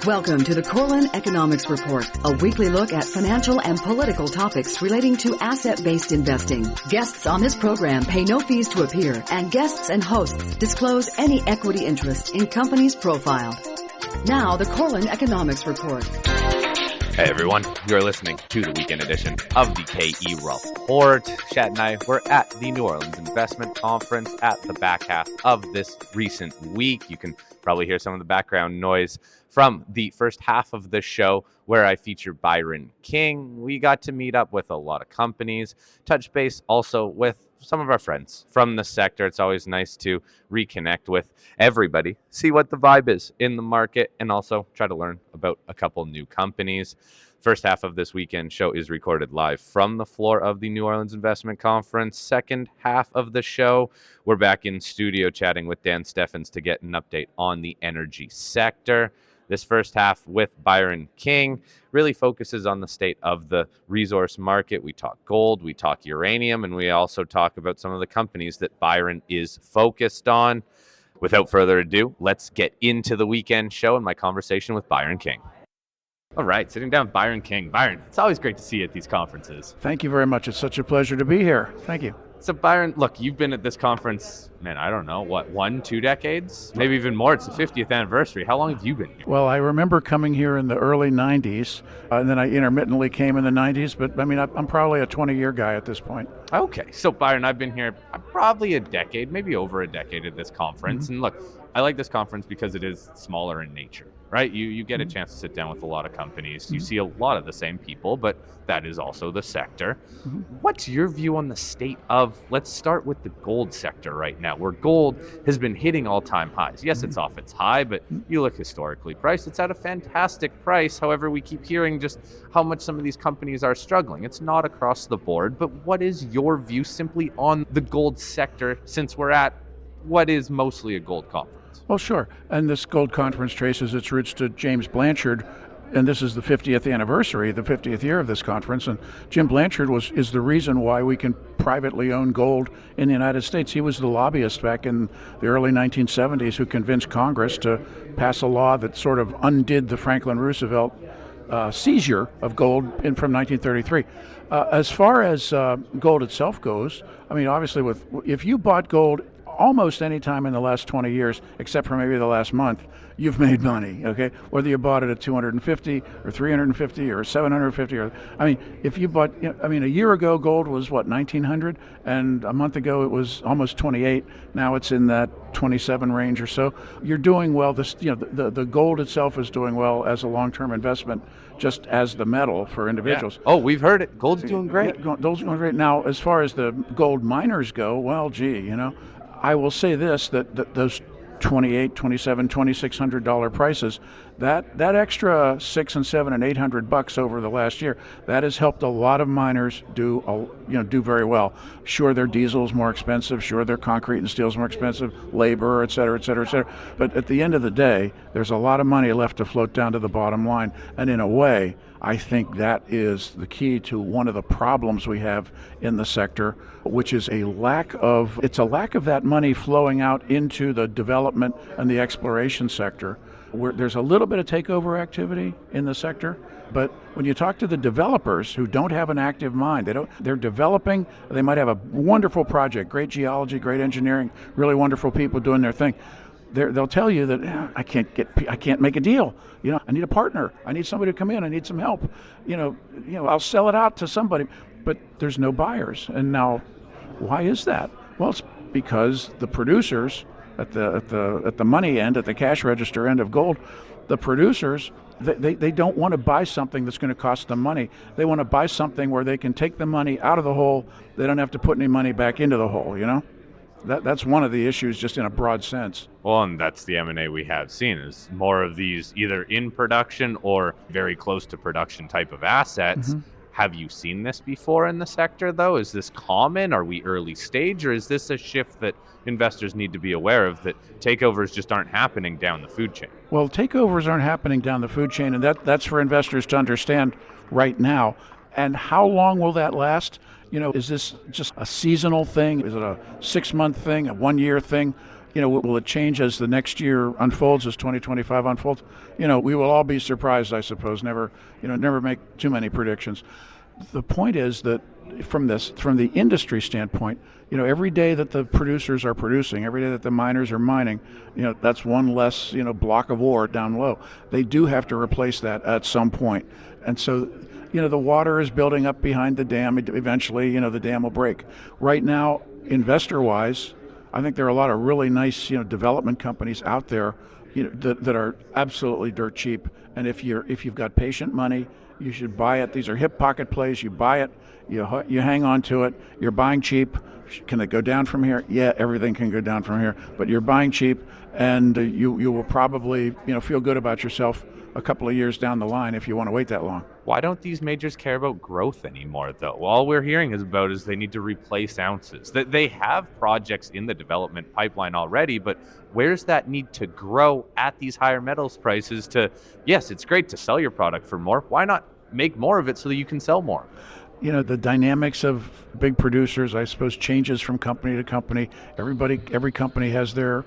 Welcome to the Corlin Economics Report, a weekly look at financial and political topics relating to asset-based investing. Guests on this program pay no fees to appear, and guests and hosts disclose any equity interest in companies profiled. Now, the Corlin Economics Report. Hey everyone, you're listening to the weekend edition of the KE Report. Chad and I were at the New Orleans Investment Conference at the back half of this recent week. You can probably hear some of the background noise from the first half of the show where I feature Byron King. We got to meet up with a lot of companies, touch base also with some of our friends from the sector. It's always nice to reconnect with everybody, see what the vibe is in the market, and also try to learn about a couple new companies. First half of this weekend show is recorded live from the floor of the New Orleans Investment Conference. Second half of the show, we're back in studio chatting with Dan Steffens to get an update on the energy sector. This first half with Byron King really focuses on the state of the resource market. We talk gold, we talk uranium, and we also talk about some of the companies that Byron is focused on. Without further ado, let's get into the weekend show and my conversation with Byron King. All right, sitting down with Byron King. Byron, it's always great to see you at these conferences. Thank you very much. It's such a pleasure to be here. Thank you. So Byron, look, you've been at this conference, man, I don't know, what, 1-2 decades? Maybe even more. It's the 50th anniversary. How long have you been here? Well, I remember coming here in the early 90s, and then I intermittently came in the 90s, but I mean, I'm probably a 20-year guy at this point. Okay, so Byron, I've been here probably a decade, maybe over a decade at this conference. And look, I like this conference because it is smaller in nature, right? You get a chance to sit down with a lot of companies. You see a lot of the same people, but that is also the sector. What's your view on the state of, let's start with the gold sector right now, where gold has been hitting all-time highs. Yes, it's off its high, but you look historically priced, it's at a fantastic price. However, we keep hearing just how much some of these companies are struggling. It's not across the board, but what is your view simply on the gold sector since we're at what is mostly a gold conference? Well, sure. And this gold conference traces its roots to James Blanchard, and this is the 50th anniversary, the 50th year of this conference. And Jim Blanchard is the reason why we can privately own gold in the United States. He was the lobbyist back in the early 1970s who convinced Congress to pass a law that sort of undid the Franklin Roosevelt seizure of gold from 1933. As far as gold itself goes, I mean, obviously, if you bought gold almost any time in the last 20 years, except for maybe the last month, you've made money, okay? Whether you bought it at 250 or 350 or 750, or, I mean, if you bought, a year ago gold was what, 1900? And a month ago it was almost 28. Now it's in that 27 range or so. You're doing well. The gold itself is doing well as a long-term investment, just as the metal for individuals. Yeah. Oh, we've heard it. Gold's doing great. Yeah, gold's doing great. Now, as far as the gold miners go, well, gee, I will say this, that those $2,800, $2,700, $2,600 prices, that extra $600 and $700 and $800 over the last year, that has helped a lot of miners do very well. Sure, their diesel is more expensive. Sure, their concrete and steel is more expensive. Labor, et cetera, et cetera, et cetera. But at the end of the day, there's a lot of money left to float down to the bottom line. And in a way, I think that is the key to one of the problems we have in the sector, which is a lack of that money flowing out into the development and the exploration sector, where there's a little bit of takeover activity in the sector. But when you talk to the developers who don't have an active mind, they're developing, they might have a wonderful project, great geology, great engineering, really wonderful people doing their thing. They'll tell you that I can't make a deal. I need a partner. I need somebody to come in. I need some help. I'll sell it out to somebody, but there's no buyers. And now, why is that? Well, it's because the producers at the money end, at the cash register end of gold, the producers they don't want to buy something that's going to cost them money. They want to buy something where they can take the money out of the hole. They don't have to put any money back into the hole. That's one of the issues, just in a broad sense. Well, and that's the M&A we have seen, is more of these either in production or very close to production type of assets. Have you seen this before in the sector, though? Is this common? Are we early stage, or is this a shift that investors need to be aware of, that takeovers just aren't happening down the food chain? Well, takeovers aren't happening down the food chain, and that's for investors to understand right now. And how long will that last? Is this just a seasonal thing? Is it a 6-month thing, a 1-year thing? will it change as the next year unfolds, as 2025 unfolds? We will all be surprised, I suppose. Never make too many predictions. The point is that from the industry standpoint, every day that the producers are producing, every day that the miners are mining, that's one less, block of ore down low. They do have to replace that at some point. And so, the water is building up behind the dam. Eventually, the dam will break. Right now, investor-wise, I think there are a lot of really nice, development companies out there, that are absolutely dirt cheap. And if you've got patient money, you should buy it. These are hip pocket plays. You buy it, you hang on to it. You're buying cheap. Can it go down from here? Yeah, everything can go down from here. But you're buying cheap, and you will probably feel good about yourself a couple of years down the line if you want to wait that long. Why don't these majors care about growth anymore, though? All we're hearing is they need to replace ounces. That they have projects in the development pipeline already, but where's that need to grow at these higher metals prices yes, it's great to sell your product for more. Why not make more of it so that you can sell more? The dynamics of big producers, I suppose, changes from company to company. Every company has their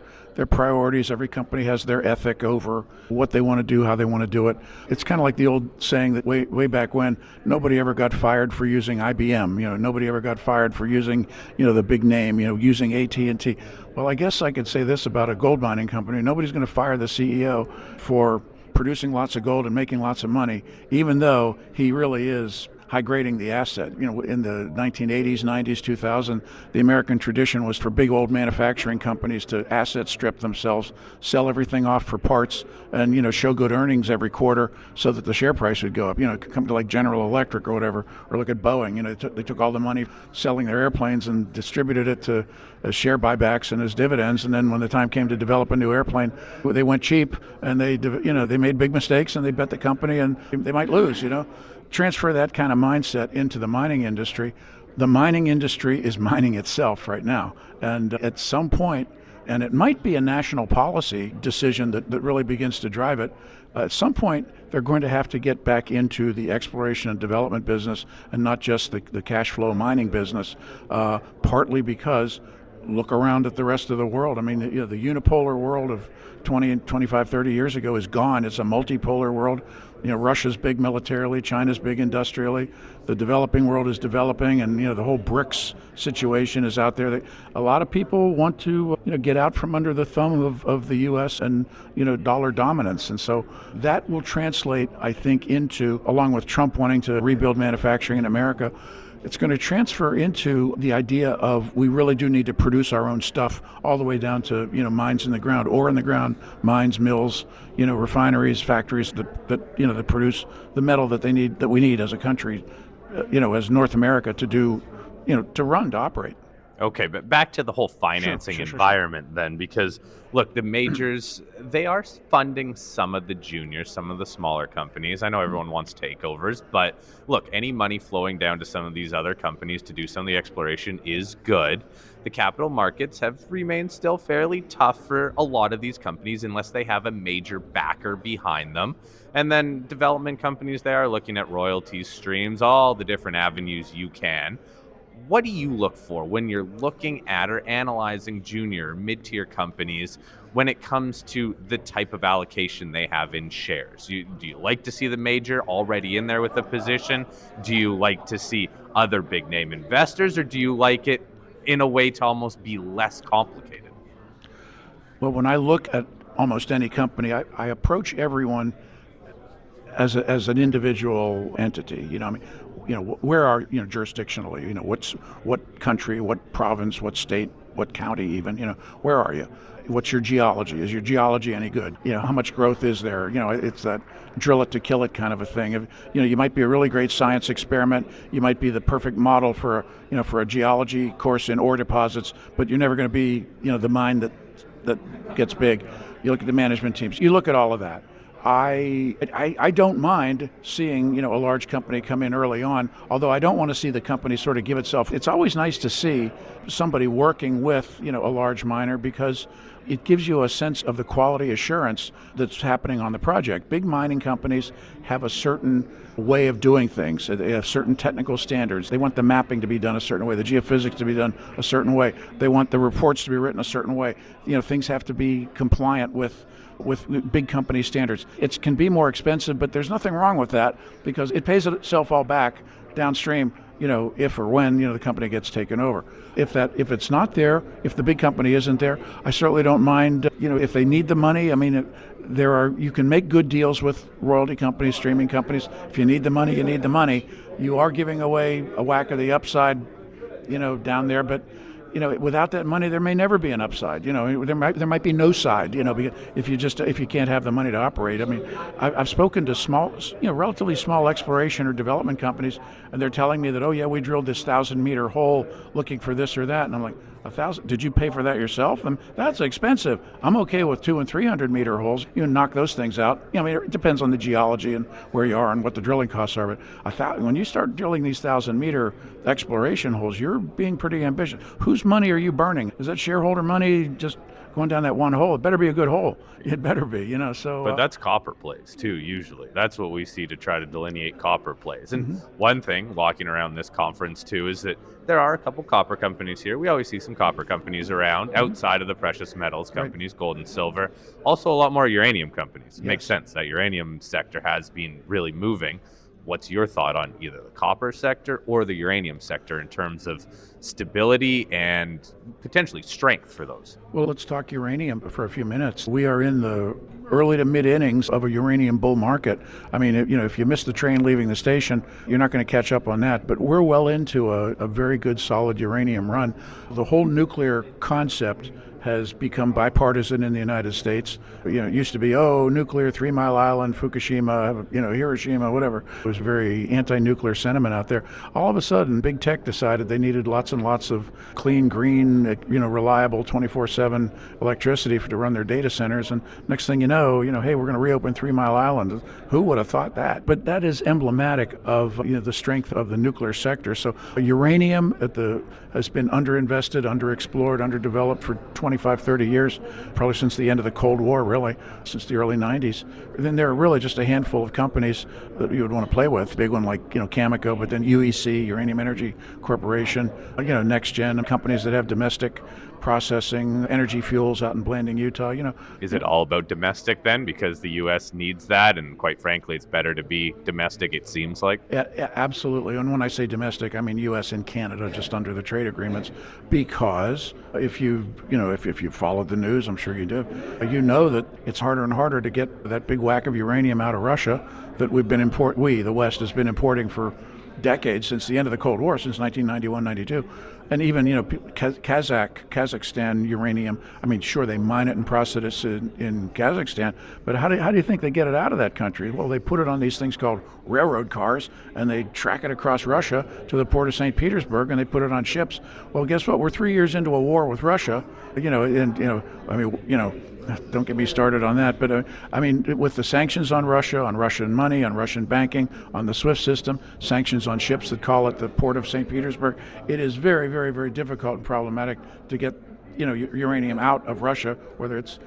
priorities. Every company has their ethic over what they want to do, how they want to do it. It's kind of like the old saying that way back when, nobody ever got fired for using IBM. Nobody ever got fired for using, the big name, using AT&T. Well, I guess I could say this about a gold mining company. Nobody's going to fire the CEO for producing lots of gold and making lots of money, even though he really is high grading the asset. In the 1980s, 90s, 2000, the American tradition was for big old manufacturing companies to asset strip themselves, sell everything off for parts, and show good earnings every quarter so that the share price would go up. Come to like General Electric or whatever, or look at Boeing. They took all the money selling their airplanes and distributed it to as share buybacks and as dividends. And then when the time came to develop a new airplane, they went cheap, and they made big mistakes, and they bet the company, and they might lose. Transfer that kind of mindset into the mining industry. The mining industry is mining itself right now. And at some point, and it might be a national policy decision that really begins to drive it, at some point they're going to have to get back into the exploration and development business and not just the cash flow mining business, partly because look around at the rest of the world. I mean, the unipolar world of 20, 25, 30 years ago is gone. It's a multipolar world. Russia's big militarily, China's big industrially, the developing world is developing, and the whole BRICS situation is out there. A lot of people want to get out from under the thumb of the U.S. and dollar dominance, and so that will translate, I think, into, along with Trump wanting to rebuild manufacturing in America, it's going to transfer into the idea of we really do need to produce our own stuff all the way down to mines in the ground, ore in the ground, mines, mills, refineries, factories that produce the metal that we need as a country, as North America to do, to run, to operate. Okay, but back to the whole financing environment then, because look, the majors, they are funding some of the juniors, some of the smaller companies. I know everyone wants takeovers, but look, any money flowing down to some of these other companies to do some of the exploration is good. The capital markets have remained still fairly tough for a lot of these companies unless they have a major backer behind them. And then development companies, they are looking at royalties, streams, all the different avenues you can. What do you look for when you're looking at or analyzing junior, mid-tier companies when it comes to the type of allocation they have in shares? Do you like to see the major already in there with a position? Do you like to see other big name investors, or do you like it in a way to almost be less complicated? Well, when I look at almost any company, I approach everyone as an individual entity. Where are jurisdictionally? What country, what province, what state, what county, even? Where are you? What's your geology? Is your geology any good? How much growth is there? It's that drill it to kill it kind of a thing. You might be a really great science experiment. You might be the perfect model for a geology course in ore deposits, but you're never going to be the mine that gets big. You look at the management teams. You look at all of that. I don't mind seeing a large company come in early on, although I don't want to see the company sort of give itself. It's always nice to see somebody working with a large miner, because it gives you a sense of the quality assurance that's happening on the project. Big mining companies have a certain way of doing things. They have certain technical standards. They want the mapping to be done a certain way, the geophysics to be done a certain way. They want the reports to be written a certain way. Things have to be compliant with big company standards. It can be more expensive, but there's nothing wrong with that because it pays itself all back downstream, if or when, the company gets taken over. If it's not there, if the big company isn't there, I certainly don't mind, if they need the money. I mean, you can make good deals with royalty companies, streaming companies. If you need the money, you need the money. You are giving away a whack of the upside, down there, but without that money, there may never be an upside. There might be no side. If you can't have the money to operate. I mean, I've spoken to small, relatively small exploration or development companies, and they're telling me that, oh yeah, we drilled this 1,000-meter hole looking for this or that, and I'm like, 1,000? Did you pay for that yourself? And that's expensive. I'm okay with 200 and 300-meter holes. You can knock those things out. It depends on the geology and where you are and what the drilling costs are. But when you start drilling these 1,000-meter exploration holes, you're being pretty ambitious. Whose money are you burning? Is that shareholder money just going down that one hole? It better be a good hole. It better be, so. But that's copper plays too, usually. That's what we see to try to delineate copper plays. And one thing, walking around this conference too, is that there are a couple copper companies here. We always see some copper companies around outside of the precious metals companies, gold and silver. Also a lot more uranium companies. It makes sense. That uranium sector has been really moving. What's your thought on either the copper sector or the uranium sector in terms of stability and potentially strength for those? Well, let's talk uranium for a few minutes. We are in the early to mid innings of a uranium bull market. I mean, if you miss the train leaving the station, you're not going to catch up on that. But we're well into a very good, solid uranium run. The whole nuclear concept has become bipartisan in the United States. It used to be, nuclear, 3 Mile Island, Fukushima, Hiroshima, whatever. It was very anti-nuclear sentiment out there. All of a sudden, big tech decided they needed lots and lots of clean, green, reliable 24/7 electricity to run their data centers. And next thing you know, hey, we're going to reopen 3 Mile Island. Who would have thought that? But that is emblematic of the strength of the nuclear sector. So uranium has been underinvested, underexplored, underdeveloped for 25, 30 years, probably since the end of the Cold War, really, since the early 90s. And then there are really just a handful of companies that you would want to play with, big one like, Cameco, but then UEC, Uranium Energy Corporation, NextGen, companies that have domestic processing, Energy Fuels out in Blanding, Utah, Is it all about domestic then? Because the U.S. needs that, and quite frankly, it's better to be domestic, it seems like? Yeah, absolutely. And when I say domestic, I mean U.S. and Canada, just under the trade agreements, because if you followed the news, I'm sure you do, you know that it's harder and harder to get that big whack of uranium out of Russia that the West has been importing for decades, since the end of the Cold War, since 1991-92. And even, Kazakhstan uranium, I mean, sure, they mine it and process it in Kazakhstan, but how do you think they get it out of that country? Well, they put it on these things called railroad cars, and they track it across Russia to the port of St. Petersburg, and they put it on ships. Well, guess what? We're 3 years into a war with Russia, don't get me started on that, but with the sanctions on Russia, on Russian money, on Russian banking, on the SWIFT system, sanctions on ships that call at the port of St. Petersburg, it is very, very, very difficult and problematic to get uranium out of Russia, whether it's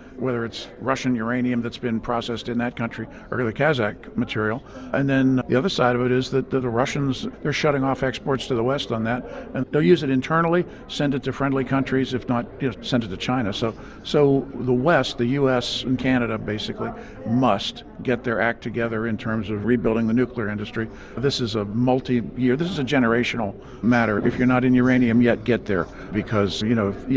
Russian uranium that's been processed in that country or the Kazakh material. And then the other side of it is that the Russians, they're shutting off exports to the West on that, and they'll use it internally, send it to friendly countries, if not, send it to China. So the West, the U.S. and Canada basically must get their act together in terms of rebuilding the nuclear industry. This is a this is a generational matter. If you're not in uranium yet, get there, because,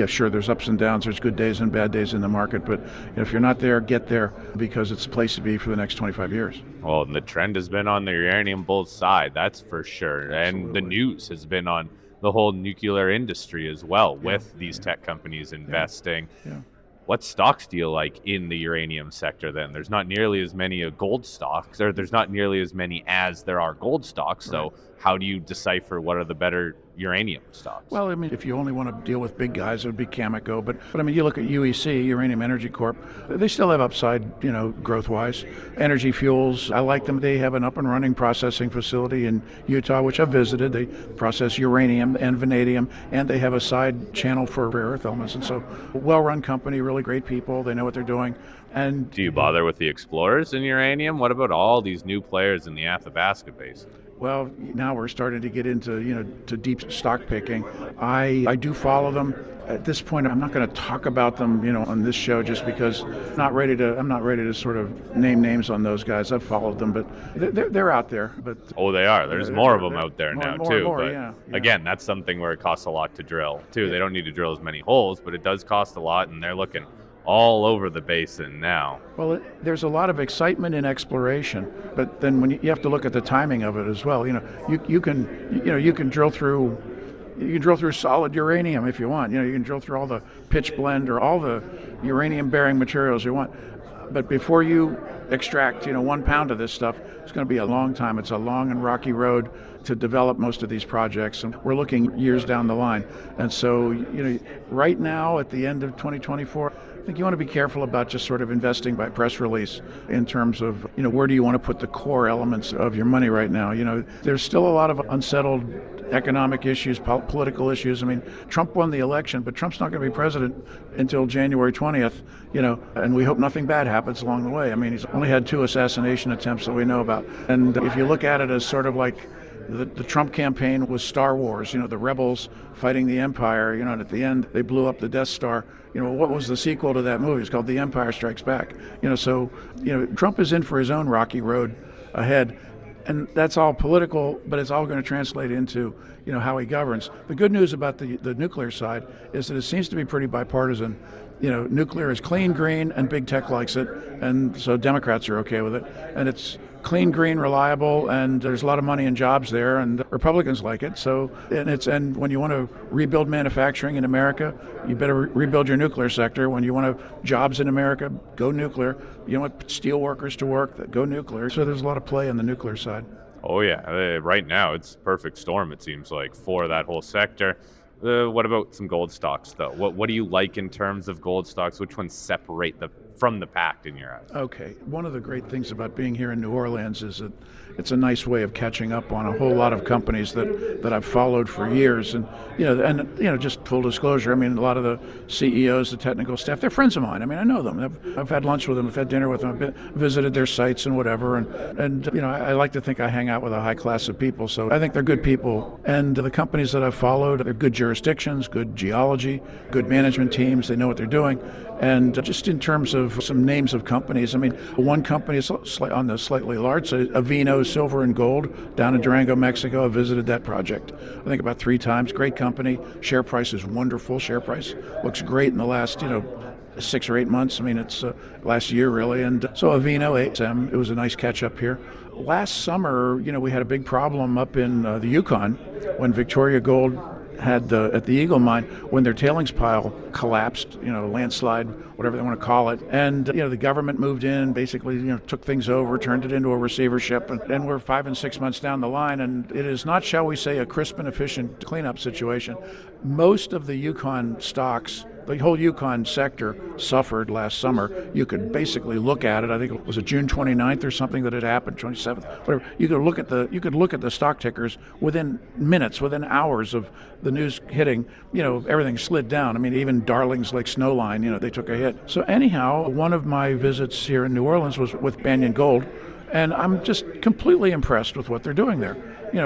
sure, there's ups and downs, there's good days and bad days in the market, but if you're not there, get there, because it's a place to be for the next 25 years. Well, and the trend has been on the uranium bull side, that's for sure. Absolutely. And the news has been on the whole nuclear industry as well, with these tech companies investing. Yeah. What stocks do you like in the uranium sector then? There's not nearly as many gold stocks, or there's not nearly as many as there are gold stocks. So how do you decipher what are the better uranium stocks? Well, I mean, if you only want to deal with big guys, it would be Cameco. But I mean, you look at UEC, Uranium Energy Corp. They still have upside, growth-wise. Energy Fuels, I like them. They have an up-and-running processing facility in Utah, which I've visited. They process uranium and vanadium, and they have a side channel for rare earth elements. And so, well-run company, really great people. They know what they're doing. And do you bother with the explorers in uranium? What about all these new players in the Athabasca Basin? Well, now we're starting to get into, to deep stock picking. I do follow them. At this point, I'm not going to talk about them, on this show just because I'm not ready to sort of name names on those guys. I've followed them, but they're out there. But they are. There's more of them out there now, too. More, but yeah. Again, that's something where it costs a lot to drill, too. They don't need to drill as many holes, but it does cost a lot, and they're looking all over the basin now. Well, there's a lot of excitement in exploration, but then when you have to look at the timing of it as well. You can drill through. You can drill through solid uranium if you want. You can drill through all the pitch blende or all the uranium-bearing materials you want. But before you extract, 1 pound of this stuff, it's going to be a long time. It's a long and rocky road to develop most of these projects, and we're looking years down the line. And so, right now at the end of 2024, I think you want to be careful about just sort of investing by press release in terms of, where do you want to put the core elements of your money right now. There's still a lot of unsettled economic issues, political issues. I mean, Trump won the election, but Trump's not going to be president until January 20th, and we hope nothing bad happens along the way. I mean, he's only had 2 assassination attempts that we know about. And if you look at it as sort of like the Trump campaign was Star Wars, the rebels fighting the Empire, and at the end they blew up the Death Star. What was the sequel to that movie? It's called The Empire Strikes Back. So Trump is in for his own rocky road ahead. And that's all political, but it's all going to translate into, how he governs. The good news about the nuclear side is that it seems to be pretty bipartisan. Nuclear is clean, green, and big tech likes it, and so Democrats are okay with it. And it's clean, green, reliable, and there's a lot of money and jobs there, and Republicans like it. So, and when you want to rebuild manufacturing in America, you better rebuild your nuclear sector. When you want jobs in America, go nuclear. You want steel workers to work, go nuclear. So there's a lot of play on the nuclear side. Oh yeah, right now it's perfect storm, it seems like, for that whole sector. What about some gold stocks, though? What do you like in terms of gold stocks? Which ones separate from the pack in your eyes? Okay. One of the great things about being here in New Orleans is that it's a nice way of catching up on a whole lot of companies that I've followed for years. And, just full disclosure, I mean, a lot of the CEOs, the technical staff, they're friends of mine. I mean, I know them. I've had lunch with them. I've had dinner with them. I've visited their sites and whatever. And I like to think I hang out with a high class of people. So I think they're good people. And the companies that I've followed, they're good jurisdictions, good geology, good management teams. They know what they're doing. And just in terms of some names of companies, I mean, one company is on the slightly large side, Avino Silver and Gold down in Durango, Mexico. I visited that project, I think, about 3 times. Great company. Share price is wonderful. Share price looks great in the last, 6 or 8 months. I mean, it's last year, really. And so Avino, it was a nice catch up here. Last summer, we had a big problem up in the Yukon when Victoria Gold had at the Eagle Mine, when their tailings pile collapsed, landslide, whatever they want to call it. And, the government moved in, basically, took things over, turned it into a receivership. And we're 5 and 6 months down the line. And it is not, shall we say, a crisp and efficient cleanup situation. Most of the Yukon stocks, the whole Yukon sector suffered last summer. You could basically look at it. I think it was June 29th or something that had happened, 27th, whatever. You could look at the stock tickers within minutes, within hours of the news hitting. Everything slid down. I mean, even darlings like Snowline, they took a hit. So anyhow, one of my visits here in New Orleans was with Banyan Gold, and I'm just completely impressed with what they're doing there.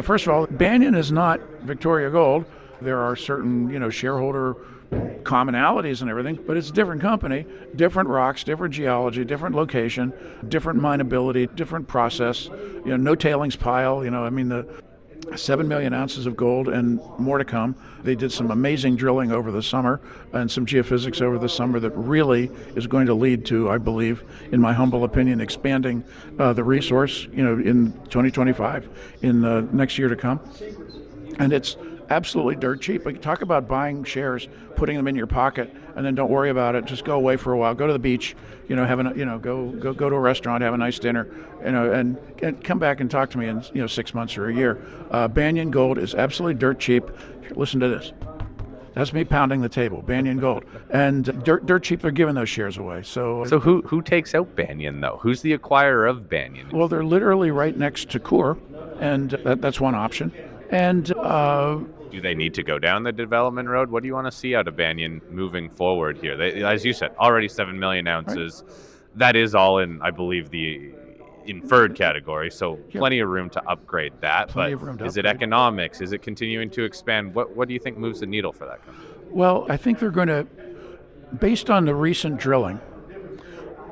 First of all, Banyan is not Victoria Gold. There are certain, shareholder commonalities and everything, but it's a different company, different rocks, different geology, different location, different mineability, different process, no tailings pile, the 7 million ounces of gold and more to come. They did some amazing drilling over the summer and some geophysics over the summer that really is going to lead to, I believe, in my humble opinion, expanding the resource, in 2025, in the next year to come. And it's absolutely dirt cheap. Like, talk about buying shares, putting them in your pocket, and then don't worry about it. Just go away for a while. Go to the beach. Go to a restaurant, have a nice dinner, and come back and talk to me in 6 months or a year. Banyan Gold is absolutely dirt cheap. Listen to this. That's me pounding the table. Banyan Gold, and dirt cheap. They're giving those shares away. So who takes out Banyan though? Who's the acquirer of Banyan? Well, they're literally right next to Coeur, and that's one option. And do they need to go down the development road? What do you want to see out of Banyan moving forward here? They, as you said, already 7 million ounces. Right. That is all in, I believe, the inferred category, so plenty of room to upgrade that. Is it economics? Is it continuing to expand? What do you think moves the needle for that company? Well, I think they're going to, based on the recent drilling,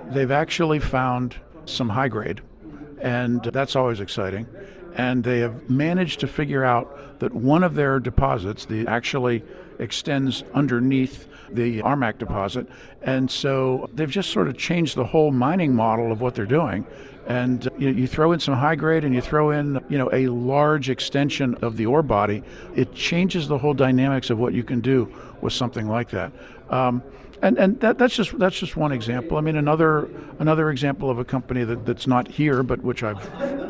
they've actually found some high grade, and that's always exciting. And they have managed to figure out that one of their deposits actually extends underneath the Armac deposit. And so they've just sort of changed the whole mining model of what they're doing. And you throw in some high grade and you throw in a large extension of the ore body, it changes the whole dynamics of what you can do with something like that. And that's just one example. I mean, another example of a company that's not here, but which I've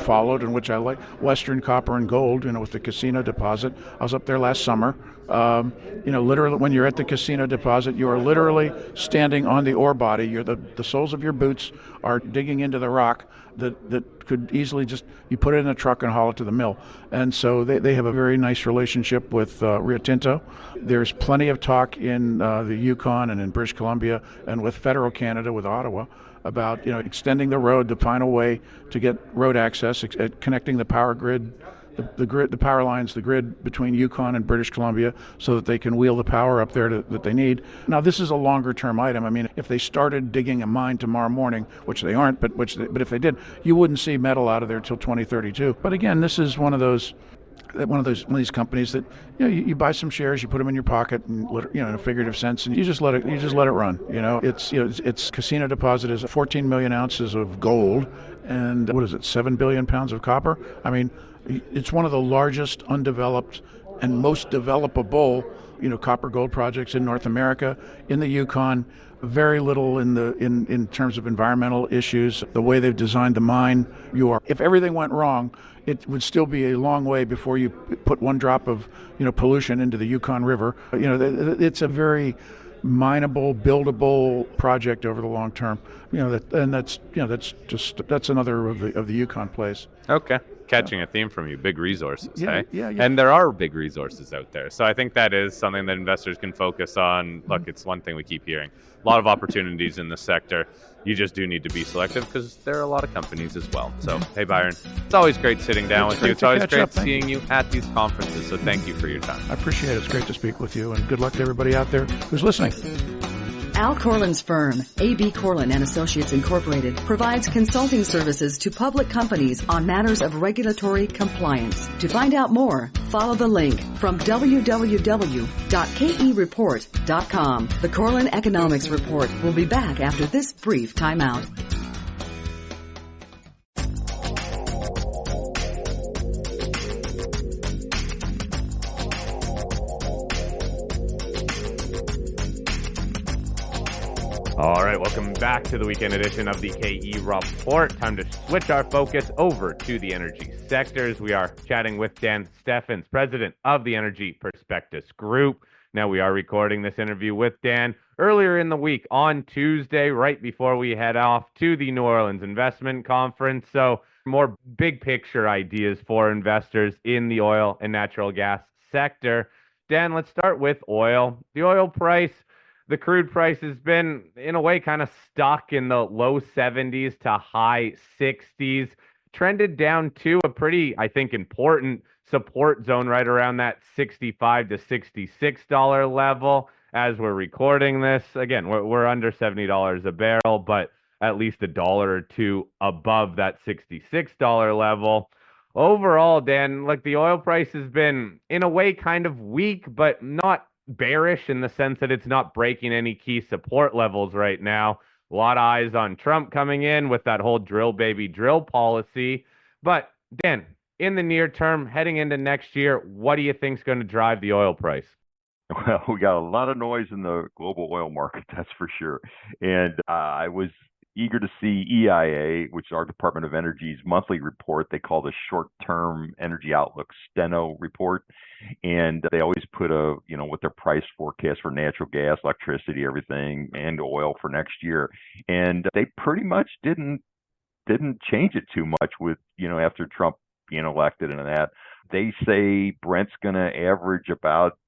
followed and which I like, Western Copper and Gold, with the Casino deposit. I was up there last summer. Literally, when you're at the Casino deposit, you are literally standing on the ore body. The soles of your boots are digging into the rock that could easily you put it in a truck and haul it to the mill. And so they have a very nice relationship with Rio Tinto. There's plenty of talk in the Yukon and in British Columbia and with federal Canada, with Ottawa, about extending the road to find a way to get road access, connecting the power grid, the power lines, the grid between Yukon and British Columbia, so that they can wheel the power up there that they need. Now, this is a longer term item. I mean, if they started digging a mine tomorrow morning, which they aren't, but if they did, you wouldn't see metal out of there till 2032. But again, this is one of these companies that you buy some shares, you put them in your pocket, and in a figurative sense, and you just let it run. It's Casino deposit is 14 million ounces of gold, and 7 billion pounds of copper. I mean, it's one of the largest undeveloped and most developable copper gold projects in North America. In the Yukon, very little in terms of environmental issues. The way they've designed the mine, if everything went wrong, it would still be a long way before you put one drop of pollution into the Yukon River. It's a very mineable, buildable project over the long term. That's another of the Yukon plays. Okay. Catching a theme from you, big resources, yeah, hey? Yeah. And there are big resources out there. So I think that is something that investors can focus on. Look, it's one thing we keep hearing. A lot of opportunities in the sector. You just do need to be selective because there are a lot of companies as well. So, hey, Byron, it's always great sitting down with you. It's always great seeing you at these conferences. So thank you for your time. I appreciate it. It's great to speak with you, and good luck to everybody out there who's listening. Al Corlin's firm, A.B. Corlin and Associates Incorporated, provides consulting services to public companies on matters of regulatory compliance. To find out more, follow the link from www.kereport.com. The Corlin Economics Report will be back after this brief timeout. All right, welcome back to the weekend edition of the KE Report. Time to switch our focus over to the energy sectors. We are chatting with Dan Steffens, president of the Energy Prospectus Group. Now, we are recording this interview with Dan earlier in the week on Tuesday, right before we head off to the New Orleans Investment Conference. So more big picture ideas for investors in the oil and natural gas sector. Dan, let's start with oil. The oil price, the crude price has been, in a way, kind of stuck in the low 70s to high 60s, trended down to a pretty, I think, important support zone right around that $65 to $66 level as we're recording this. Again, we're under $70 a barrel, but at least $1 or $2 above that $66 level. Overall, Dan, like the oil price has been, in a way, kind of weak, but not bearish in the sense that it's not breaking any key support levels right now. A lot of eyes on Trump coming in with that whole drill baby drill policy. But Dan, in the near term, heading into next year, what do you think is going to drive the oil price? Well, we got a lot of noise in the global oil market, that's for sure. And I was eager to see EIA, which is our Department of Energy's monthly report. They call the Short-Term Energy Outlook Steno report. And they always put what their price forecast for natural gas, electricity, everything, and oil for next year. And they pretty much didn't change it too much with, after Trump being elected and that. They say Brent's going to average about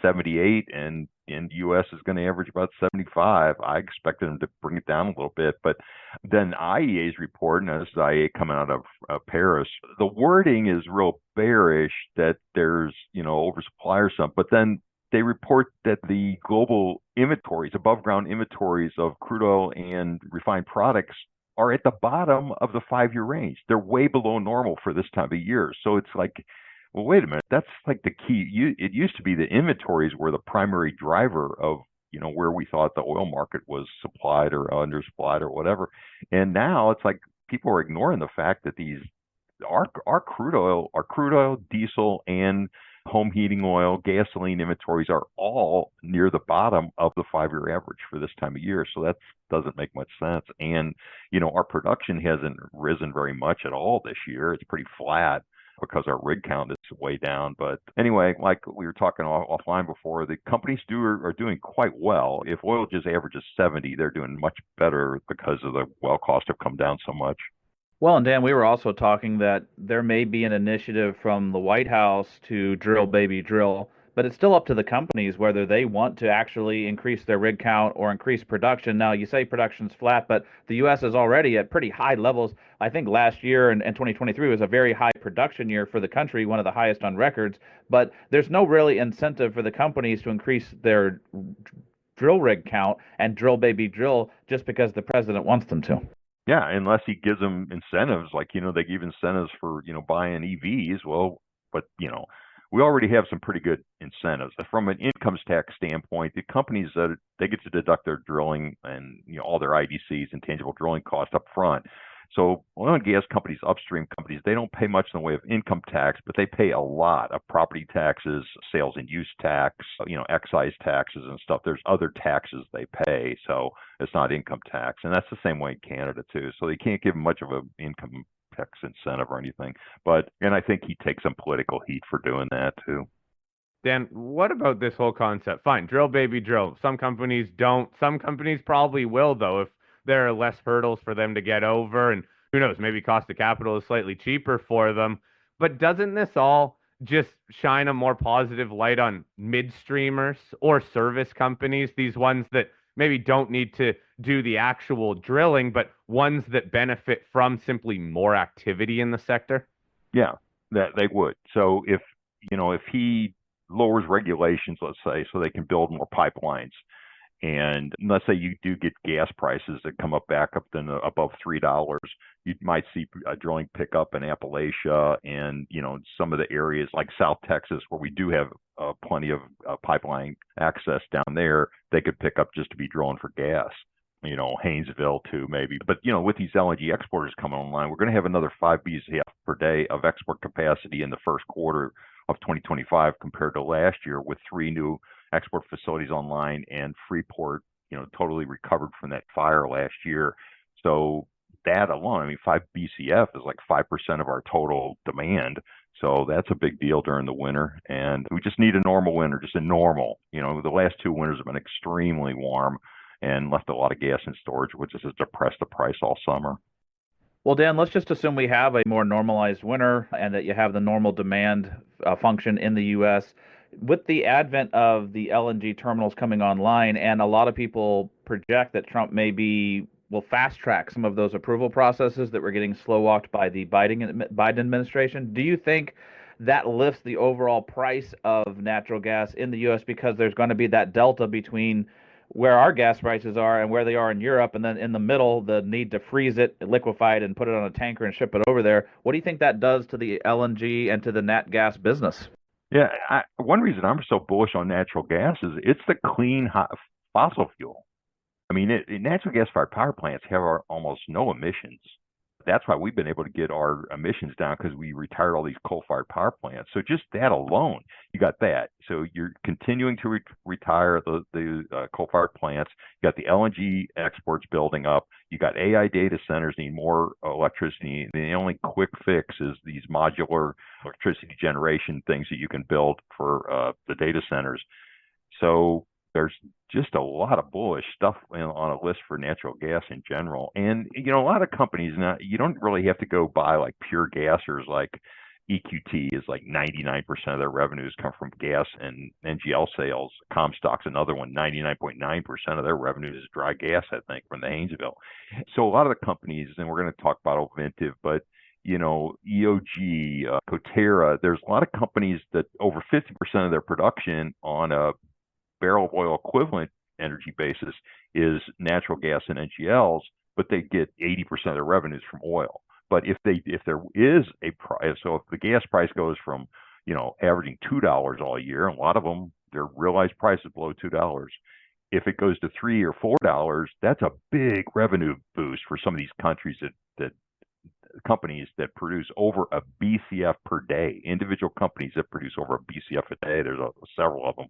78 and U.S. is going to average about 75. I expected them to bring it down a little bit, but then IEA's report, and this is IEA coming out of Paris, the wording is real bearish that there's, oversupply or something, but then they report that the global inventories, above ground inventories of crude oil and refined products are at the bottom of the 5-year range. They're way below normal for this time of year. So it's like, well, wait a minute. That's like the key. It used to be the inventories were the primary driver of, where we thought the oil market was supplied or undersupplied or whatever. And now it's like people are ignoring the fact that our crude oil, diesel, and home heating oil, gasoline inventories are all near the bottom of the 5-year average for this time of year. So that doesn't make much sense. And, our production hasn't risen very much at all this year. It's pretty flat because our rig count is way down. But anyway, like we were talking offline before, the companies are doing quite well. If oil just averages 70, they're doing much better because of the well costs have come down so much. Well, and Dan, we were also talking that there may be an initiative from the White House to drill, baby, drill, but it's still up to the companies whether they want to actually increase their rig count or increase production. Now, you say production's flat, but the U.S. is already at pretty high levels. I think last year and 2023 was a very high production year for the country, one of the highest on records, but there's no really incentive for the companies to increase their drill rig count and drill, baby, drill just because the president wants them to. Yeah, unless he gives them incentives, like, they give incentives for, buying EVs. Well, but, we already have some pretty good incentives. From an income tax standpoint, the companies that they get to deduct their drilling and, all their IDCs and tangible drilling costs up front. So oil and gas companies, upstream companies, they don't pay much in the way of income tax, but they pay a lot of property taxes, sales and use tax, excise taxes and stuff. There's other taxes they pay, so it's not income tax. And that's the same way in Canada too. So they can't give much of an income tax incentive or anything. And I think he takes some political heat for doing that too. Dan, what about this whole concept? Fine, drill, baby, drill. Some companies don't. Some companies probably will, though, if there are less hurdles for them to get over, and who knows, maybe cost of capital is slightly cheaper for them. But doesn't this all just shine a more positive light on midstreamers or service companies, these ones that maybe don't need to do the actual drilling, but ones that benefit from simply more activity in the sector? Yeah, that they would. So if he lowers regulations, let's say, so they can build more pipelines, and let's say you do get gas prices that come up back up then above $3, you might see a drilling pickup in Appalachia and some of the areas like South Texas where we do have plenty of pipeline access down there. They could pick up just to be drilling for gas. Haynesville too, maybe. But, with these LNG exporters coming online, we're going to have another 5 BCF per day of export capacity in the first quarter of 2025 compared to last year, with 3 new export facilities online and Freeport, totally recovered from that fire last year. So that alone, 5 BCF is like 5% of our total demand. So that's a big deal during the winter. And we just need a normal winter, just a normal. The last 2 winters have been extremely warm and left a lot of gas in storage, which has depressed the price all summer. Well, Dan, let's just assume we have a more normalized winter and that you have the normal demand function in the U.S. With the advent of the LNG terminals coming online, and a lot of people project that Trump will fast track some of those approval processes that were getting slow walked by the Biden administration. Do you think that lifts the overall price of natural gas in the U.S. because there's going to be that delta between where our gas prices are and where they are in Europe, and then in the middle, the need to freeze it, liquefy it, and put it on a tanker and ship it over there? What do you think that does to the LNG and to the nat gas business? Yeah, one reason I'm so bullish on natural gas is it's the clean fossil fuel. Natural gas-fired power plants have almost no emissions. That's why we've been able to get our emissions down because we retired all these coal-fired power plants. So just that alone, you got that. So you're continuing to retire the coal-fired plants. You got the LNG exports building up. You got AI data centers need more electricity. The only quick fix is these modular electricity generation things that you can build for the data centers. So there's just a lot of bullish stuff on a list for natural gas in general. And, a lot of companies now, you don't really have to go buy like pure gassers like EQT is like 99% of their revenues come from gas and NGL sales. Comstock's another one, 99.9% of their revenues is dry gas, I think, from the Haynesville. So a lot of the companies, and we're going to talk about Ovintiv, but EOG, Coterra, there's a lot of companies that over 50% of their production on a barrel of oil equivalent energy basis is natural gas and NGLs, but they get 80% of their revenues from oil. But if there is a price, so if the gas price goes from, averaging $2 all year, and a lot of them, their realized price is below $2. If it goes to $3 or $4, that's a big revenue boost for some of these countries that companies that produce over a BCF per day. Individual companies that produce over a BCF a day, there's several of them.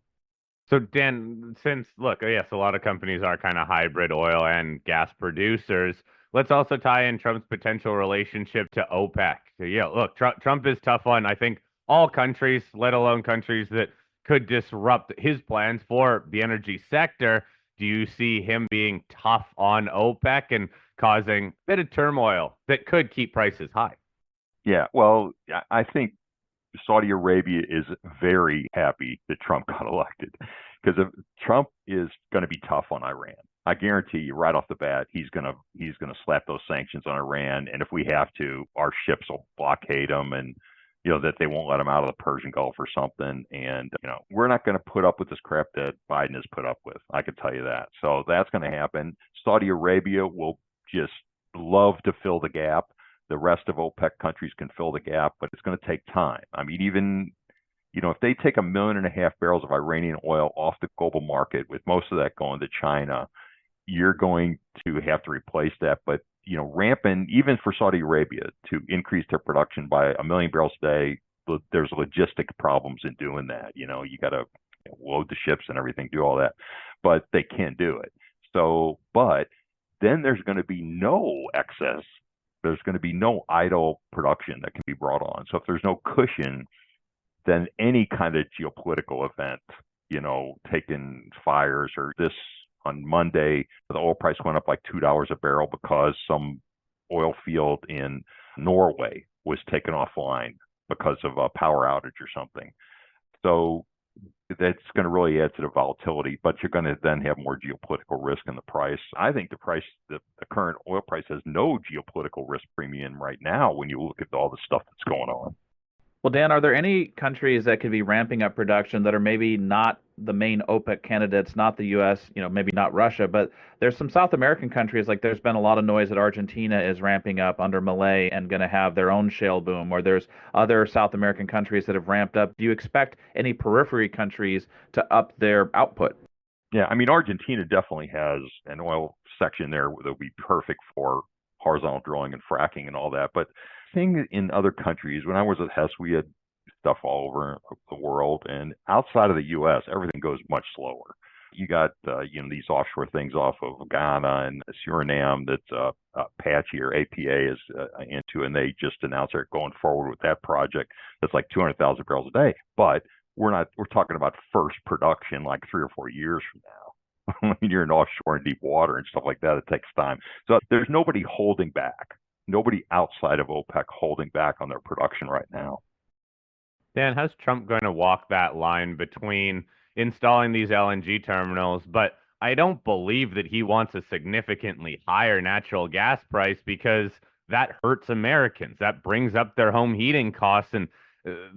So Dan, since look, yes, a lot of companies are kind of hybrid oil and gas producers. Let's also tie in Trump's potential relationship to OPEC. So yeah, look, Trump is tough on, I think, all countries, let alone countries that could disrupt his plans for the energy sector. Do you see him being tough on OPEC and causing a bit of turmoil that could keep prices high? Yeah, well, I think Saudi Arabia is very happy that Trump got elected because Trump is going to be tough on Iran. I guarantee you right off the bat, he's going to slap those sanctions on Iran. And if we have to, our ships will blockade them and, that they won't let them out of the Persian Gulf or something. And, we're not going to put up with this crap that Biden has put up with. I can tell you that. So that's going to happen. Saudi Arabia will just love to fill the gap. The rest of OPEC countries can fill the gap, but it's going to take time. I mean, even, if they take 1.5 million barrels of Iranian oil off the global market, with most of that going to China, you're going to have to replace that. But, rampant, even for Saudi Arabia to increase their production by 1 million barrels a day, there's logistic problems in doing that. You got to load the ships and everything, do all that, but they can't do it. So, but then there's going to be no excess. There's going to be no idle production that can be brought on. So if there's no cushion, then any kind of geopolitical event, taking fires or this on Monday, the oil price went up like $2 a barrel because some oil field in Norway was taken offline because of a power outage or something. So that's going to really add to the volatility, but you're going to then have more geopolitical risk in the price. I think the current oil price has no geopolitical risk premium right now when you look at all the stuff that's going on. Well, Dan, are there any countries that could be ramping up production that are maybe not the main OPEC candidates, not the U.S., maybe not Russia, but there's some South American countries, like there's been a lot of noise that Argentina is ramping up under Milei and going to have their own shale boom, or there's other South American countries that have ramped up. Do you expect any periphery countries to up their output? Yeah, I mean, Argentina definitely has an oil section there that would be perfect for horizontal drilling and fracking and all that. But thing in other countries, when I was at Hess, we had stuff all over the world, and outside of the U.S., everything goes much slower. You got these offshore things off of Ghana and Suriname that Apache or APA is into, and they just announced they're going forward with that project. That's like 200,000 barrels a day, but we're talking about first production like 3 or 4 years from now. When you're in offshore and deep water and stuff like that, it takes time. So there's nobody holding back. Nobody outside of OPEC holding back on their production right now. Dan, how's Trump going to walk that line between installing these LNG terminals, but I don't believe that he wants a significantly higher natural gas price because that hurts Americans. That brings up their home heating costs, and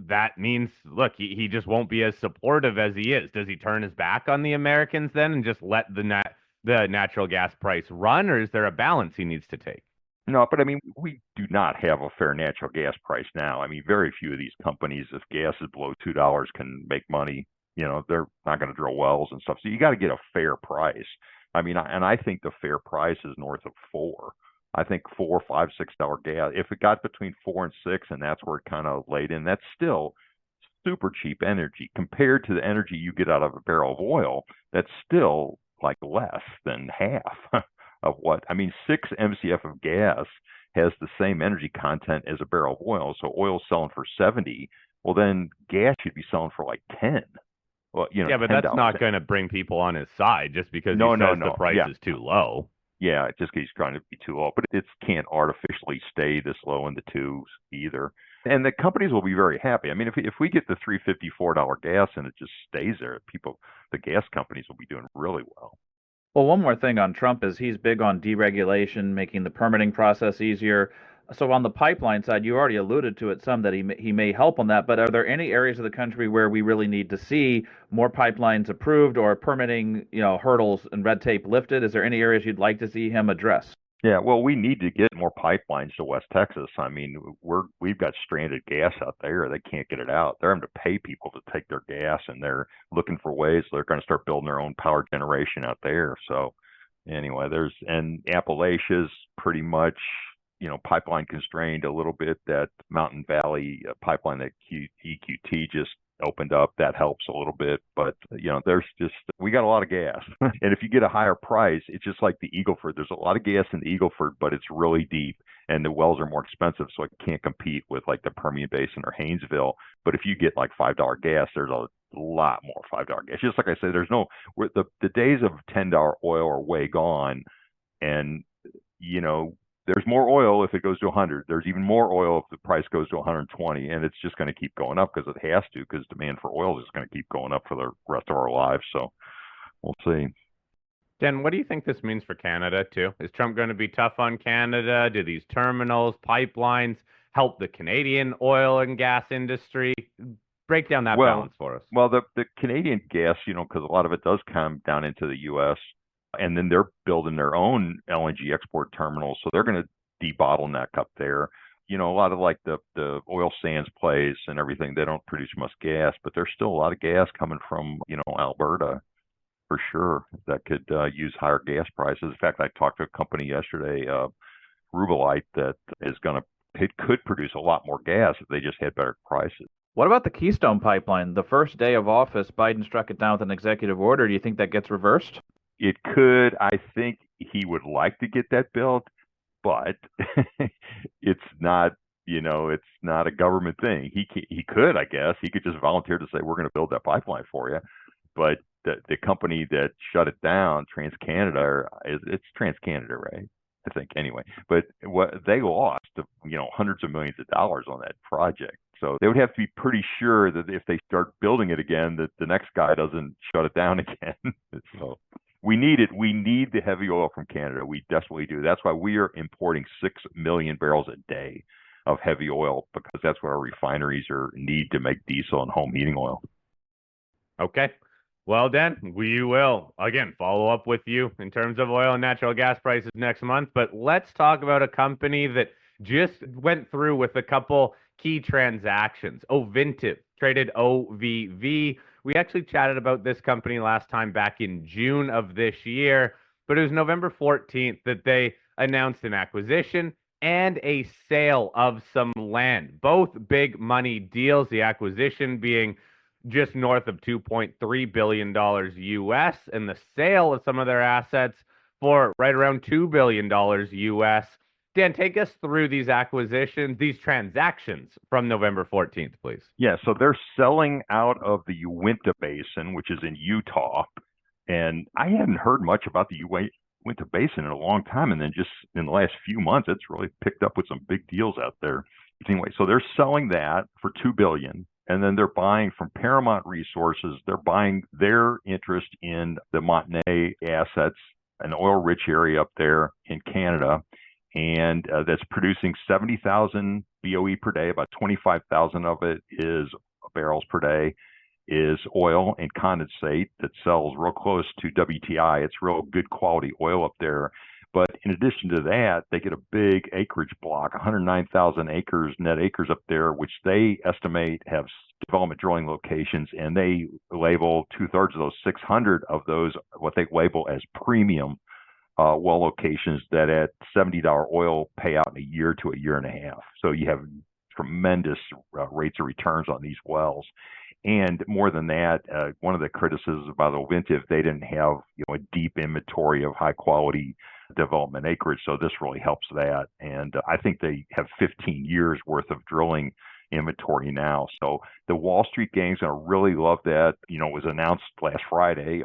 that means, look, he just won't be as supportive as he is. Does he turn his back on the Americans then and just let the natural gas price run, or is there a balance he needs to take? No, but I mean, we do not have a fair natural gas price now. I mean, very few of these companies, if gas is below $2, can make money. They're not going to drill wells and stuff. So you got to get a fair price. I mean, and I think the fair price is north of $4. I think $4, $5, $6 gas. If it got between 4 and 6, and that's where it kind of laid in, that's still super cheap energy compared to the energy you get out of a barrel of oil. That's still like less than half of what, I mean, 6 MCF of gas has the same energy content as a barrel of oil. So oil's selling for 70. Well, then gas should be selling for like 10. Well, Yeah, but that's $10. not going to bring people on his side just because he No, no, says the no. price Yeah. is too low. Yeah, just because he's trying to be too low. But it can't artificially stay this low in the twos either. And the companies will be very happy. I mean, if we get the $3.54 gas and it just stays there, the gas companies will be doing really well. Well, one more thing on Trump is he's big on deregulation, making the permitting process easier. So on the pipeline side, you already alluded to it some that he may help on that, but are there any areas of the country where we really need to see more pipelines approved or permitting, hurdles and red tape lifted? Is there any areas you'd like to see him address? Yeah, well, we need to get more pipelines to West Texas. I mean, we've got stranded gas out there. They can't get it out. They're having to pay people to take their gas, and they're looking for ways. They're going to start building their own power generation out there. So anyway, and Appalachia's pretty much, pipeline constrained a little bit. That Mountain Valley pipeline that EQT just opened up, that helps a little bit, but we got a lot of gas. And if you get a higher price, it's just like the Eagle Ford. There's a lot of gas in the Eagle Ford, but it's really deep and the wells are more expensive, so it can't compete with like the Permian Basin or Haynesville. But if you get like $5 gas, there's a lot more $5 gas. Just like I said, the days of $10 oil are way gone, and there's more oil if it goes to 100. There's even more oil if the price goes to 120, and it's just going to keep going up because it has to, because demand for oil is going to keep going up for the rest of our lives. So we'll see. Dan, what do you think this means for Canada, too? Is Trump going to be tough on Canada? Do these terminals, pipelines help the Canadian oil and gas industry? Break down that balance for us. Well, the Canadian gas, because a lot of it does come down into the U.S., and then they're building their own LNG export terminals, so they're going to debottleneck up there. A lot of like the oil sands plays and everything, they don't produce much gas, but there's still a lot of gas coming from, Alberta for sure that could use higher gas prices. In fact, I talked to a company yesterday, Rubelite, that it could produce a lot more gas if they just had better prices. What about the Keystone Pipeline? The first day of office, Biden struck it down with an executive order. Do you think that gets reversed? It could. I think he would like to get that built, but it's not, it's not a government thing. He could, I guess. He could just volunteer to say, we're going to build that pipeline for you. But the company that shut it down, TransCanada, it's TransCanada, right? I think anyway. But what they lost, hundreds of millions of dollars on that project. So they would have to be pretty sure that if they start building it again, that the next guy doesn't shut it down again. So we need it. We need the heavy oil from Canada. We desperately do. That's why we are importing 6 million barrels a day of heavy oil, because that's what our refineries need to make diesel and home heating oil. Okay. Well, Dan, we will, again, follow up with you in terms of oil and natural gas prices next month. But let's talk about a company that just went through with a couple key transactions. Ovintiv, traded OVV. We actually chatted about this company last time back in June of this year, but it was November 14th that they announced an acquisition and a sale of some land. Both big money deals, the acquisition being just north of $2.3 billion US, and the sale of some of their assets for right around $2 billion US. Dan, take us through these transactions from November 14th, please. Yeah, so they're selling out of the Uinta Basin, which is in Utah. And I hadn't heard much about the Uinta Basin in a long time. And then just in the last few months, it's really picked up with some big deals out there. Anyway, so they're selling that for $2 billion. And then they're buying from Paramount Resources. They're buying their interest in the Montney assets, an oil-rich area up there in Canada. And that's producing 70,000 BOE per day. About 25,000 of it is barrels per day is oil and condensate that sells real close to WTI. It's real good quality oil up there. But in addition to that, they get a big acreage block, 109,000 acres, net acres up there, which they estimate have development drilling locations, and they label 2/3 of those, 600 of those, what they label as premium well locations that at $70 oil pay out in a year to a year and a half. So you have tremendous rates of returns on these wells. And more than that, one of the criticisms about Ovintiv, they didn't have a deep inventory of high quality development acreage. So this really helps that. And I think they have 15 years worth of drilling inventory now. So the Wall Street gang's going to really love that. It was announced last Friday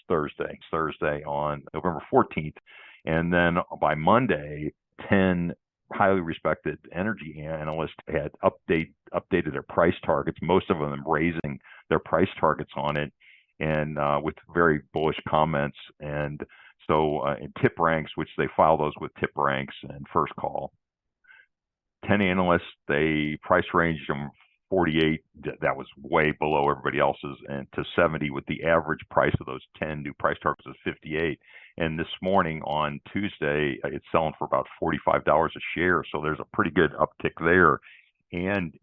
Thursday on November 14th. And then by Monday, 10 highly respected energy analysts had updated their price targets, most of them raising their price targets on it, and with very bullish comments. And so in tip ranks, which they file those with tip ranks and first call, 10 analysts, they price ranged from 48, that was way below everybody else's, and to 70, with the average price of those 10 new price targets is 58. And this morning on Tuesday, it's selling for about $45 a share. So there's a pretty good uptick there. And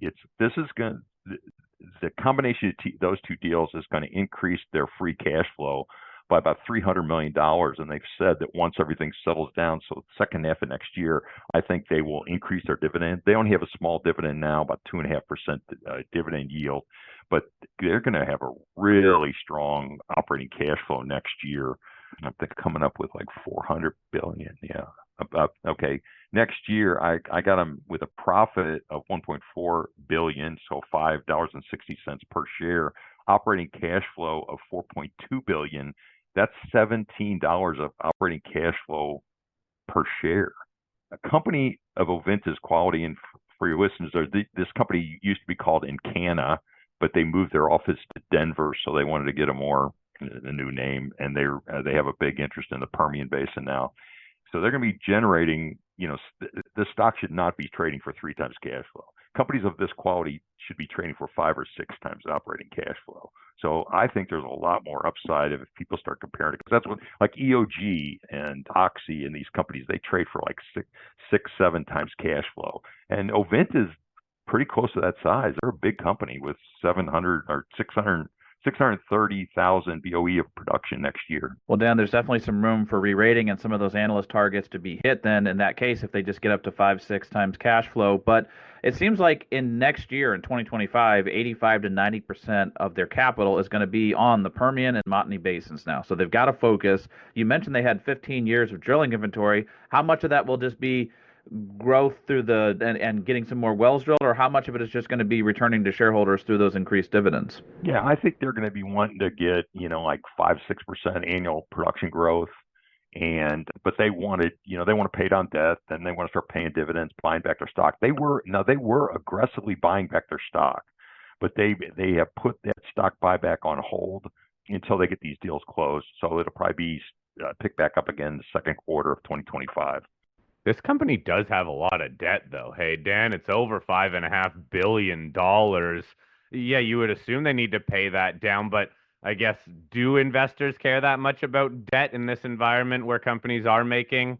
the combination of those two deals is going to increase their free cash flow by about $300 million. And they've said that once everything settles down, so the second half of next year, I think they will increase their dividend. They only have a small dividend now, about 2.5% dividend yield, but they're going to have a really strong operating cash flow next year. I think coming up with like $400 billion. Yeah. Okay. Next year, I got them with a profit of $1.4 billion, so $5.60 per share. Operating cash flow of $4.2 billion. That's $17 of operating cash flow per share. A company of Ovintiv's quality, and for your listeners, this company used to be called Encana, but they moved their office to Denver, so they wanted to get a new name, and they have a big interest in the Permian Basin now. So they're going to be generating, the stock should not be trading for 3 times cash flow. Companies of this quality should be trading for 5 or 6 times operating cash flow. So I think there's a lot more upside if people start comparing it, because that's what, like EOG and Oxy and these companies, they trade for like 6-7 times cash flow. And Ovintiv is pretty close to that size. They're a big company with 630,000 BOE of production next year. Well, Dan, there's definitely some room for re-rating and some of those analyst targets to be hit then in that case if they just get up to 5-6 times cash flow. But it seems like in next year, in 2025, 85 to 90% of their capital is going to be on the Permian and Montney basins now. So they've got to focus. You mentioned they had 15 years of drilling inventory. How much of that will just be growth through and getting some more wells drilled, or how much of it is just going to be returning to shareholders through those increased dividends? Yeah, I think they're going to be wanting to get, like 5-6% annual production growth. But they want to pay down debt, then they want to start paying dividends, buying back their stock. They were aggressively buying back their stock, but they have put that stock buyback on hold until they get these deals closed. So it'll probably be pick back up again in the second quarter of 2025. This company does have a lot of debt, though. Hey, Dan, it's over $5.5 billion. Yeah, you would assume they need to pay that down, but I guess, do investors care that much about debt in this environment where companies are making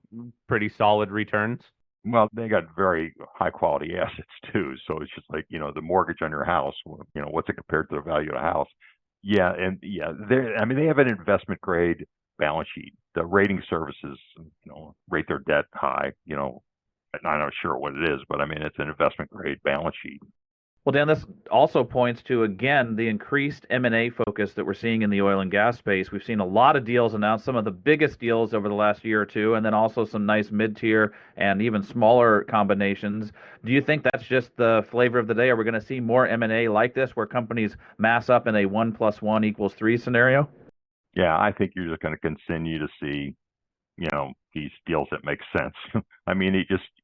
pretty solid returns? Well, they got very high quality assets too. So it's just like, the mortgage on your house, what's it compared to the value of the house? Yeah. And yeah, they have an investment grade balance sheet. The rating services, rate their debt high, I'm not sure what it is, but it's an investment grade balance sheet. Well, Dan, this also points to, again, the increased M&A focus that we're seeing in the oil and gas space. We've seen a lot of deals announced, some of the biggest deals over the last year or two, and then also some nice mid-tier and even smaller combinations. Do you think that's just the flavor of the day? Are we going to see more M&A like this where companies mass up in a 1 + 1 = 3 scenario? Yeah, I think you're just going to continue to see these deals that make sense.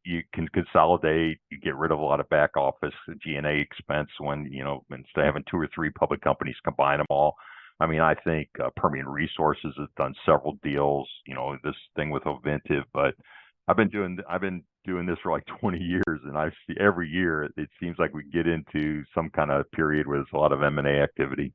You can consolidate, you get rid of a lot of back office G&A expense when, instead of having 2 or 3 public companies, combine them all. I think Permian Resources has done several deals, this thing with Ovintiv, but I've been doing this for like 20 years, and I see every year it seems like we get into some kind of period where there's a lot of M&A activity.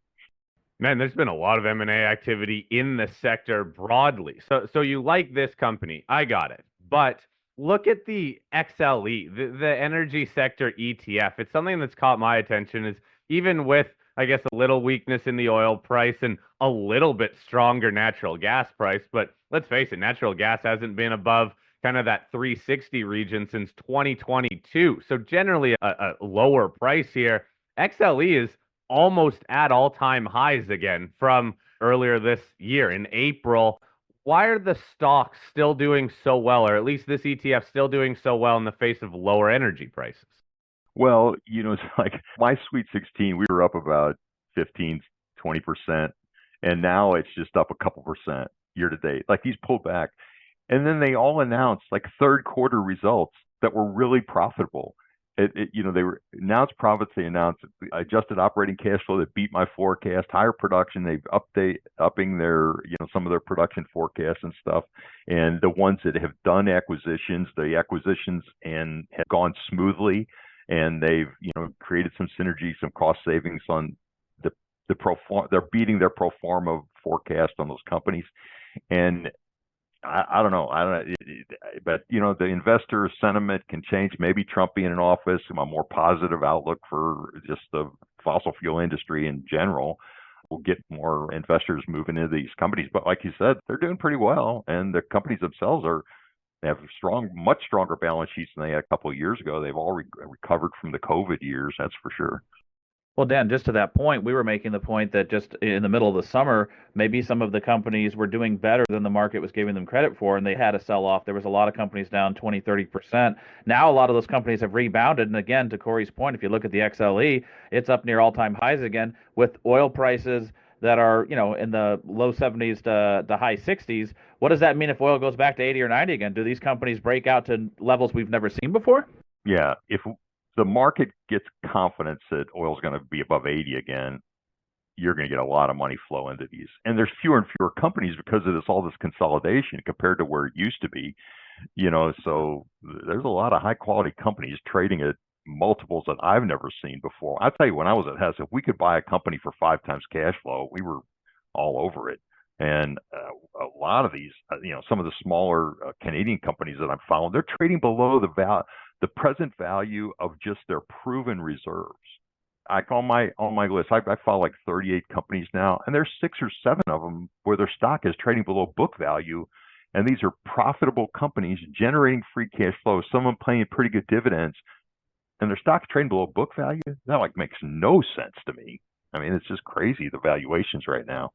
Man, there's been a lot of M&A activity in the sector broadly. So you like this company. I got it. But look at the XLE, the energy sector ETF. It's something that's caught my attention is even with I guess, a little weakness in the oil price and a little bit stronger natural gas price. But let's face it, natural gas hasn't been above kind of that 360 region since 2022. So generally a lower price here. XLE is almost at all-time highs again from earlier this year in April. Why are the stocks still doing so well, or at least this ETF still doing so well in the face of lower energy prices? Well, it's like my Sweet 16, we were up about 15, 20%, and now it's just up a couple percent year to date. Like these pulled back. And then they all announced like third quarter results that were really profitable. They were announced profits. They announced adjusted operating cash flow that beat my forecast, higher production. They've upping their, some of their production forecasts and stuff. And the ones that have done acquisitions, the acquisitions and have gone smoothly, and they've, created some synergy, some cost savings on the pro forma. They're beating their pro forma forecast on those companies. And I don't know. But the investor sentiment can change. Maybe Trump being in office, a more positive outlook for just the fossil fuel industry in general will get more investors moving into these companies. But like you said, they're doing pretty well, and the companies themselves have much stronger balance sheets than they had a couple of years ago. They've all recovered from the COVID years, that's for sure. Well, Dan, just to that point, we were making the point that just in the middle of the summer, maybe some of the companies were doing better than the market was giving them credit for, and they had a sell-off. There was a lot of companies down 20, 30%. Now a lot of those companies have rebounded. And again, to Corey's point, if you look at the XLE, it's up near all-time highs again with oil prices that are, in the low 70s to the high 60s. What does that mean if oil goes back to 80 or 90 again? Do these companies break out to levels we've never seen before? Yeah, if the market gets confidence that oil is going to be above 80 again, you're going to get a lot of money flow into these. And there's fewer and fewer companies because of all this consolidation compared to where it used to be. So there's a lot of high quality companies trading at multiples that I've never seen before. I'll tell you, when I was at Hess, if we could buy a company for 5 times cash flow, we were all over it. And a lot of these, some of the smaller Canadian companies that I'm following, they're trading below the present value of just their proven reserves. On my list, I follow like 38 companies now, and there's 6 or 7 of them where their stock is trading below book value, and these are profitable companies generating free cash flow. Some of them paying pretty good dividends, and their stock's trading below book value. That makes no sense to me. I mean, it's just crazy, the valuations right now.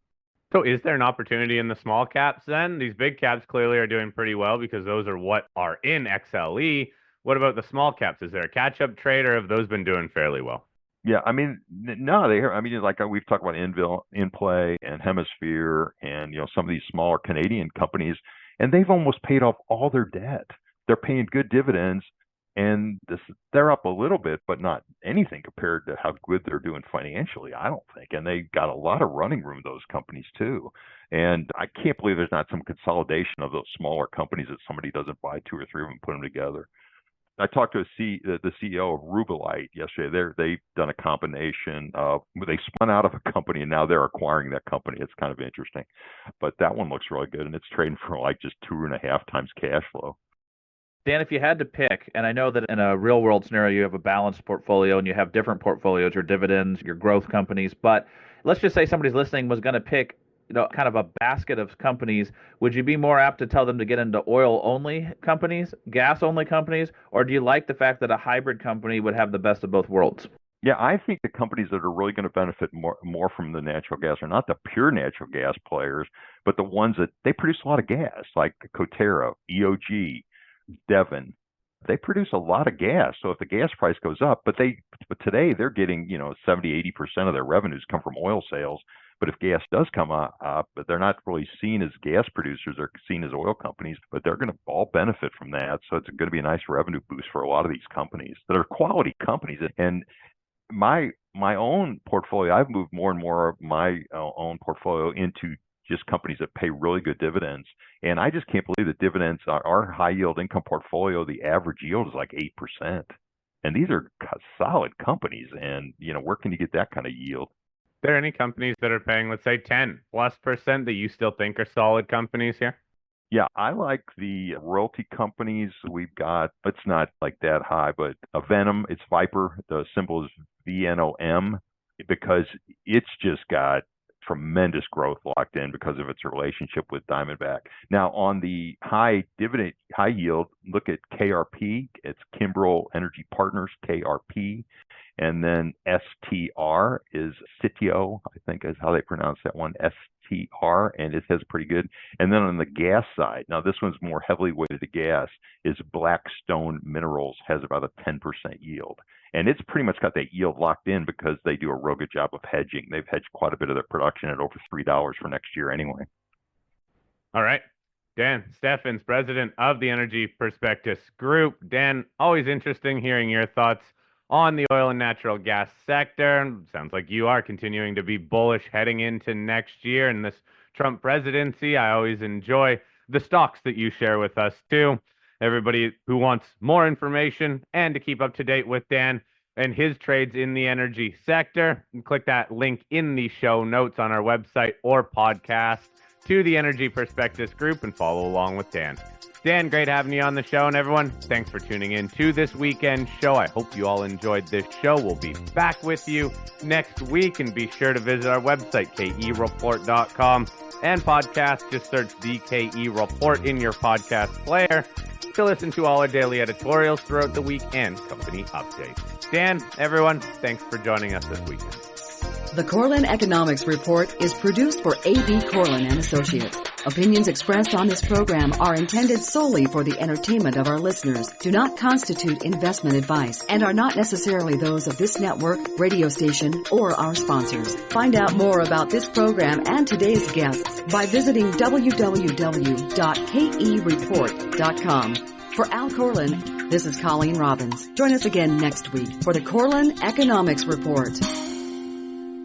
So is there an opportunity in the small caps then? These big caps clearly are doing pretty well because those are what are in XLE. What about the small caps? Is there a catch-up trade, or have those been doing fairly well? Yeah, I mean, no, like we've talked about In Play and Hemisphere and, some of these smaller Canadian companies, and they've almost paid off all their debt. They're paying good dividends, and they're up a little bit, but not anything compared to how good they're doing financially, I don't think. And they got a lot of running room, those companies too. And I can't believe there's not some consolidation of those smaller companies that somebody doesn't buy 2 or 3 of them and put them together. I talked to the CEO of Rubelite yesterday. They've done a combination of, they spun out of a company and now they're acquiring that company. It's kind of interesting, but that one looks really good, and it's trading for like just 2.5 times cash flow. Dan, if you had to pick, and I know that in a real world scenario, you have a balanced portfolio and you have different portfolios, your dividends, your growth companies, but let's just say somebody's listening was going to pick kind of a basket of companies. Would you be more apt to tell them to get into oil-only companies, gas-only companies, or do you like the fact that a hybrid company would have the best of both worlds? Yeah, I think the companies that are really going to benefit more from the natural gas are not the pure natural gas players, but the ones that they produce a lot of gas, like Coterra, EOG, Devon. They produce a lot of gas. So if the gas price goes up, but today they're getting 70-80% of their revenues come from oil sales. But if gas does come up, but they're not really seen as gas producers, they're seen as oil companies, but they're going to all benefit from that. So it's going to be a nice revenue boost for a lot of these companies that are quality companies. And my own portfolio, I've moved more and more of my own portfolio into just companies that pay really good dividends. And I just can't believe that dividends, our high yield income portfolio, the average yield is like 8%. And these are solid companies. And, where can you get that kind of yield? Are there any companies that are paying, let's say, 10+% that you still think are solid companies here? Yeah, I like the royalty companies we've got. It's not like that high, but Venom, it's Viper. The symbol is VNOM. because it's just got tremendous growth locked in because of its relationship with Diamondback. Now, on the high yield, look at KRP. It's Kimbrel Energy Partners, KRP. And then STR is Sitio, I think is how they pronounce that one, STR, and it has pretty good. And then on the gas side, now this one's more heavily weighted to gas, is Blackstone Minerals, has about a 10% yield. And it's pretty much got that yield locked in because they do a real good job of hedging. They've hedged quite a bit of their production at over $3 for next year anyway. All right. Dan Steffens, president of the Energy Prospectus Group. Dan, always interesting hearing your thoughts on the oil and natural gas sector. Sounds like you are continuing to be bullish heading into next year in this Trump presidency. I always enjoy the stocks that you share with us too. Everybody who wants more information and to keep up to date with Dan and his trades in the energy sector, click that link in the show notes on our website or podcast to the Energy Prospectus Group and follow along with Dan. Dan, great having you on the show, and everyone, thanks for tuning in to this weekend show. I hope you all enjoyed this show. We'll be back with you next week, and be sure to visit our website, kereport.com, and podcast. Just search the KE Report in your podcast player to listen to all our daily editorials throughout the week and company updates. Dan, everyone, thanks for joining us this weekend. The Corlin Economics Report is produced for A.B. Corlin and Associates. Opinions expressed on this program are intended solely for the entertainment of our listeners, do not constitute investment advice, and are not necessarily those of this network, radio station, or our sponsors. Find out more about this program and today's guests by visiting www.kereport.com. For Al Corlin, this is Colleen Robbins. Join us again next week for the Corlin Economics Report.